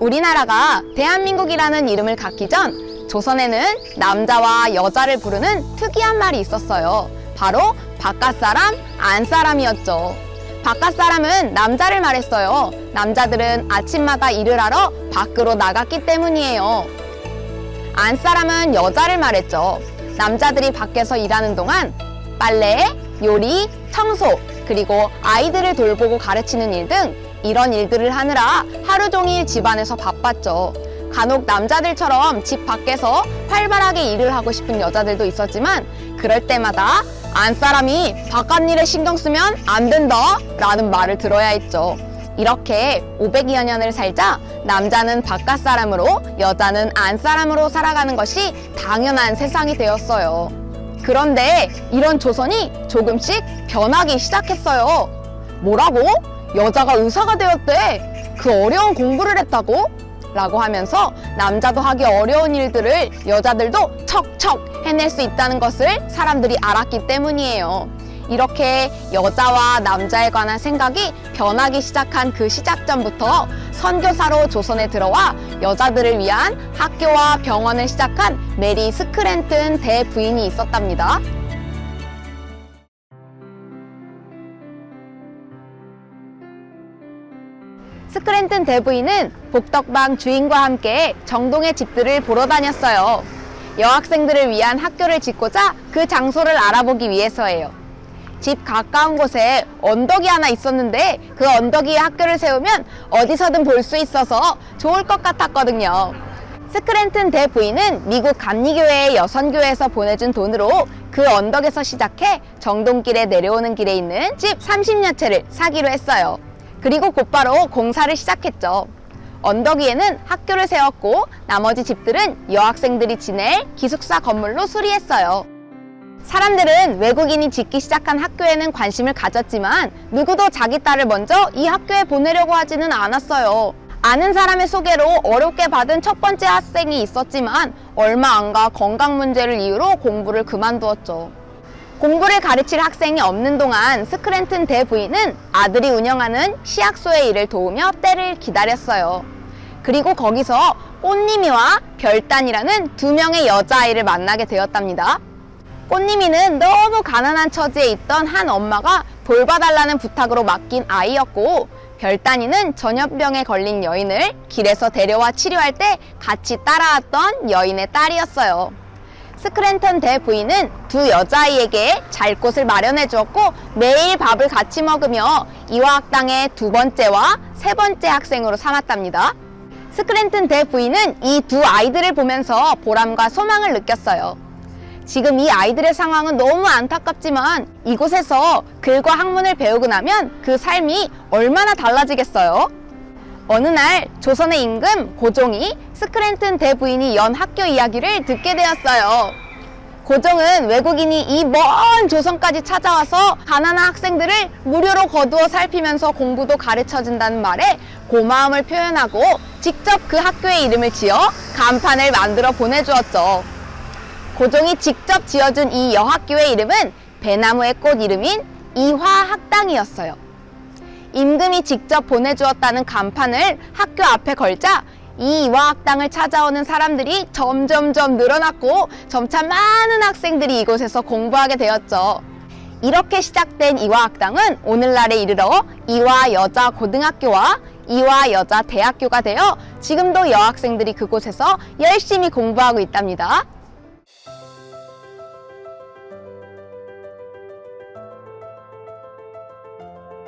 우리나라가 대한민국이라는 이름을 갖기 전 조선에는 남자와 여자를 부르는 특이한 말이 있었어요. 바로 바깥사람, 안사람이었죠. 바깥사람은 남자를 말했어요. 남자들은 아침마다 일을 하러 밖으로 나갔기 때문이에요. 안사람은 여자를 말했죠. 남자들이 밖에서 일하는 동안 빨래, 요리, 청소, 그리고 아이들을 돌보고 가르치는 일 등 이런 일들을 하느라 하루 종일 집안에서 바빴죠. 간혹 남자들처럼 집 밖에서 활발하게 일을 하고 싶은 여자들도 있었지만 그럴 때마다 안사람이 바깥일에 신경 쓰면 안 된다 라는 말을 들어야 했죠. 이렇게 500여 년을 살자 남자는 바깥사람으로 여자는 안사람으로 살아가는 것이 당연한 세상이 되었어요. 그런데 이런 조선이 조금씩 변하기 시작했어요. 뭐라고? 여자가 의사가 되었대. 그 어려운 공부를 했다고? 라고 하면서 남자도 하기 어려운 일들을 여자들도 척척 해낼 수 있다는 것을 사람들이 알았기 때문이에요. 이렇게 여자와 남자에 관한 생각이 변하기 시작한 그 시작점부터 선교사로 조선에 들어와 여자들을 위한 학교와 병원을 시작한 메리 스크랜튼 대부인이 있었답니다. 스크랜튼 대부인은 복덕방 주인과 함께 정동의 집들을 보러 다녔어요. 여학생들을 위한 학교를 짓고자 그 장소를 알아보기 위해서예요. 집 가까운 곳에 언덕이 하나 있었는데 그 언덕 위에 학교를 세우면 어디서든 볼 수 있어서 좋을 것 같았거든요. 스크랜튼 대부인은 미국 감리교회의 여선교회에서 보내준 돈으로 그 언덕에서 시작해 정동길에 내려오는 길에 있는 집 30여 채를 사기로 했어요. 그리고 곧바로 공사를 시작했죠. 언덕 위에는 학교를 세웠고 나머지 집들은 여학생들이 지낼 기숙사 건물로 수리했어요. 사람들은 외국인이 짓기 시작한 학교에는 관심을 가졌지만 누구도 자기 딸을 먼저 이 학교에 보내려고 하지는 않았어요. 아는 사람의 소개로 어렵게 받은 첫 번째 학생이 있었지만 얼마 안 가 건강 문제를 이유로 공부를 그만두었죠. 공부를 가르칠 학생이 없는 동안 스크랜튼 대부인은 아들이 운영하는 시약소의 일을 도우며 때를 기다렸어요. 그리고 거기서 꽃님이와 별단이라는 두 명의 여자아이를 만나게 되었답니다. 꽃님이는 너무 가난한 처지에 있던 한 엄마가 돌봐달라는 부탁으로 맡긴 아이였고, 별단이는 전염병에 걸린 여인을 길에서 데려와 치료할 때 같이 따라왔던 여인의 딸이었어요. 스크랜턴 대부인은 두 여자아이에게 잘 곳을 마련해 주었고 매일 밥을 같이 먹으며 이화학당의 두 번째와 세 번째 학생으로 삼았답니다. 스크랜턴 대부인은 이 두 아이들을 보면서 보람과 소망을 느꼈어요. 지금 이 아이들의 상황은 너무 안타깝지만 이곳에서 글과 학문을 배우고 나면 그 삶이 얼마나 달라지겠어요? 어느 날 조선의 임금 고종이 스크랜튼 대부인이 연 학교 이야기를 듣게 되었어요. 고종은 외국인이 이 먼 조선까지 찾아와서 가난한 학생들을 무료로 거두어 살피면서 공부도 가르쳐준다는 말에 고마움을 표현하고 직접 그 학교의 이름을 지어 간판을 만들어 보내주었죠. 고종이 직접 지어준 이 여학교의 이름은 배나무의 꽃 이름인 이화학당이었어요. 임금이 직접 보내주었다는 간판을 학교 앞에 걸자 이 이화학당을 찾아오는 사람들이 점점점 늘어났고 점차 많은 학생들이 이곳에서 공부하게 되었죠. 이렇게 시작된 이화학당은 오늘날에 이르러 이화여자고등학교와 이화여자대학교가 되어 지금도 여학생들이 그곳에서 열심히 공부하고 있답니다.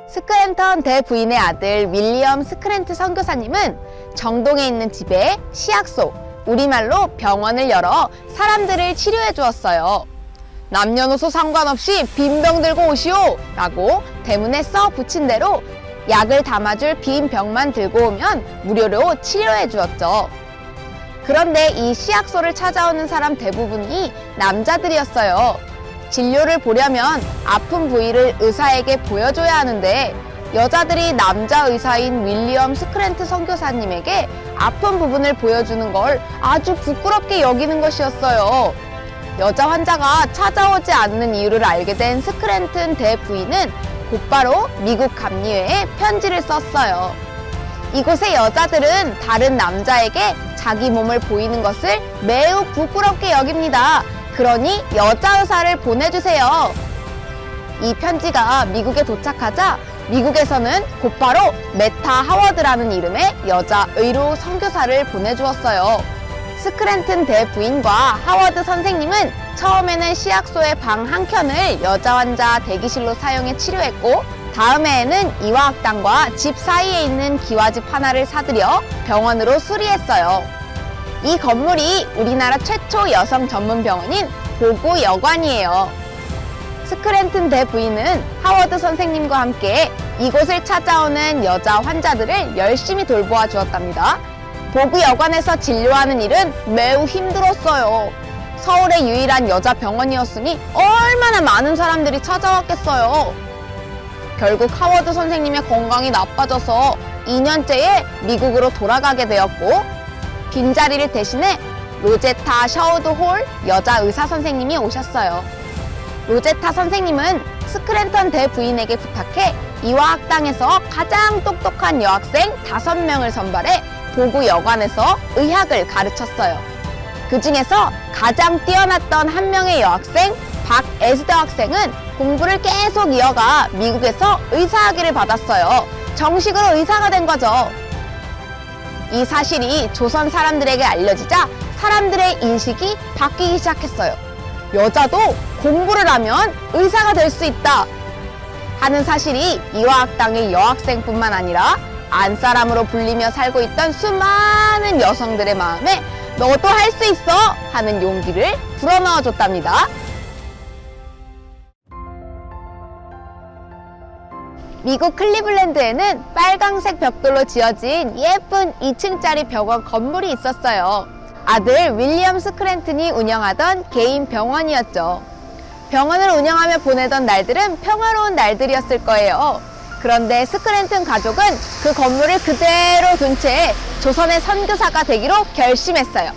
스크랜턴 대부인의 아들 윌리엄 스크랜트 선교사님은 정동에 있는 집에 시약소, 우리말로 병원을 열어 사람들을 치료해 주었어요. 남녀노소 상관없이 빈병 들고 오시오! 라고 대문에 써 붙인 대로 약을 담아줄 빈 병만 들고 오면 무료로 치료해 주었죠. 그런데 이 시약소를 찾아오는 사람 대부분이 남자들이었어요. 진료를 보려면 아픈 부위를 의사에게 보여줘야 하는데 여자들이 남자 의사인 윌리엄 스크랜트 선교사님에게 아픈 부분을 보여주는 걸 아주 부끄럽게 여기는 것이었어요. 여자 환자가 찾아오지 않는 이유를 알게 된 스크랜튼 대부인은 곧바로 미국 감리회에 편지를 썼어요. 이곳의 여자들은 다른 남자에게 자기 몸을 보이는 것을 매우 부끄럽게 여깁니다. 그러니 여자 의사를 보내주세요. 이 편지가 미국에 도착하자 미국에서는 곧바로 메타 하워드라는 이름의 여자 의료 선교사를 보내주었어요. 스크랜튼 대부인과 하워드 선생님은 처음에는 시약소의 방 한 켠을 여자 환자 대기실로 사용해 치료했고, 다음해에는 이화학당과 집 사이에 있는 기와집 하나를 사들여 병원으로 수리했어요. 이 건물이 우리나라 최초 여성 전문 병원인 보구여관이에요. 스크랜튼 대부인은 하워드 선생님과 함께 이곳을 찾아오는 여자 환자들을 열심히 돌보아 주었답니다. 보구여관에서 진료하는 일은 매우 힘들었어요. 서울의 유일한 여자 병원이었으니 얼마나 많은 사람들이 찾아왔겠어요. 결국 하워드 선생님의 건강이 나빠져서 2년째에 미국으로 돌아가게 되었고, 빈자리를 대신해 로제타 셔우드 홀 여자 의사 선생님이 오셨어요. 로제타 선생님은 스크랜턴 대부인에게 부탁해 이화학당에서 가장 똑똑한 여학생 5명을 선발해 보구여관에서 의학을 가르쳤어요. 그 중에서 가장 뛰어났던 한 명의 여학생 박에스더 학생은 공부를 계속 이어가 미국에서 의사학위를 받았어요. 정식으로 의사가 된 거죠. 이 사실이 조선 사람들에게 알려지자 사람들의 인식이 바뀌기 시작했어요. 여자도 공부를 하면 의사가 될 수 있다 하는 사실이 이화학당의 여학생뿐만 아니라 안사람으로 불리며 살고 있던 수많은 여성들의 마음에 너도 할 수 있어 하는 용기를 불어넣어 줬답니다. 미국 클리블랜드에는 빨강색 벽돌로 지어진 예쁜 2층짜리 병원 건물이 있었어요. 아들 윌리엄 스크랜튼이 운영하던 개인 병원이었죠. 병원을 운영하며 보내던 날들은 평화로운 날들이었을 거예요. 그런데 스크랜튼 가족은 그 건물을 그대로 둔 채 조선의 선교사가 되기로 결심했어요.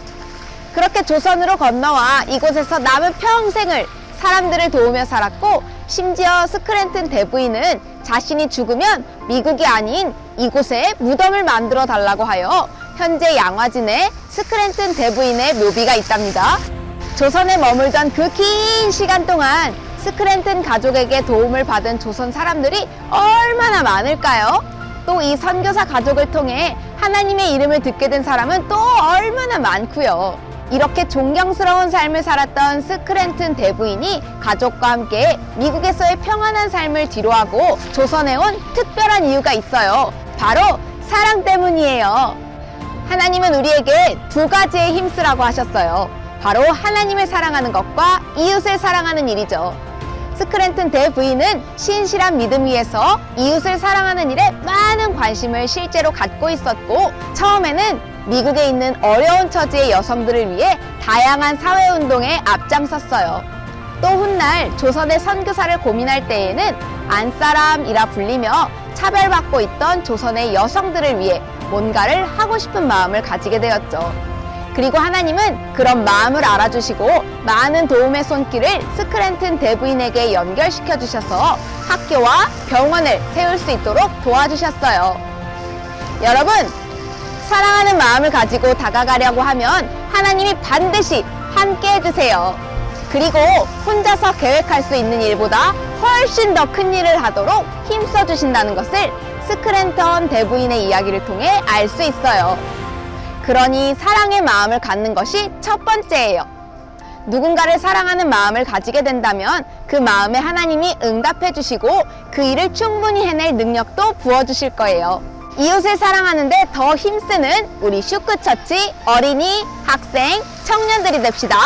그렇게 조선으로 건너와 이곳에서 남은 평생을 사람들을 도우며 살았고, 심지어 스크랜튼 대부인은 자신이 죽으면 미국이 아닌 이곳에 무덤을 만들어 달라고 하여 현재 양화진에 스크랜튼 대부인의 묘비가 있답니다. 조선에 머물던 그 긴 시간 동안 스크랜튼 가족에게 도움을 받은 조선 사람들이 얼마나 많을까요? 또 이 선교사 가족을 통해 하나님의 이름을 듣게 된 사람은 또 얼마나 많고요. 이렇게 존경스러운 삶을 살았던 스크랜튼 대부인이 가족과 함께 미국에서의 평안한 삶을 뒤로하고 조선에 온 특별한 이유가 있어요. 바로 사랑 때문이에요. 하나님은 우리에게 2가지의 힘쓰라고 하셨어요. 바로 하나님을 사랑하는 것과 이웃을 사랑하는 일이죠. 스크랜튼 대부인은 신실한 믿음 위에서 이웃을 사랑하는 일에 많은 관심을 실제로 갖고 있었고, 처음에는 미국에 있는 어려운 처지의 여성들을 위해 다양한 사회운동에 앞장섰어요. 또 훗날 조선의 선교사를 고민할 때에는 안사람이라 불리며 차별받고 있던 조선의 여성들을 위해 뭔가를 하고 싶은 마음을 가지게 되었죠. 그리고 하나님은 그런 마음을 알아주시고 많은 도움의 손길을 스크랜튼 대부인에게 연결시켜 주셔서 학교와 병원을 세울 수 있도록 도와주셨어요. 여러분, 사랑하는 마음을 가지고 다가가려고 하면 하나님이 반드시 함께 해주세요. 그리고 혼자서 계획할 수 있는 일보다 훨씬 더 큰 일을 하도록 힘써 주신다는 것을 스크랜턴 대부인의 이야기를 통해 알 수 있어요. 그러니 사랑의 마음을 갖는 것이 첫 번째예요. 누군가를 사랑하는 마음을 가지게 된다면 그 마음에 하나님이 응답해 주시고 그 일을 충분히 해낼 능력도 부어주실 거예요. 이웃을 사랑하는데 더 힘쓰는 우리 슈크처치 어린이, 학생, 청년들이 됩시다.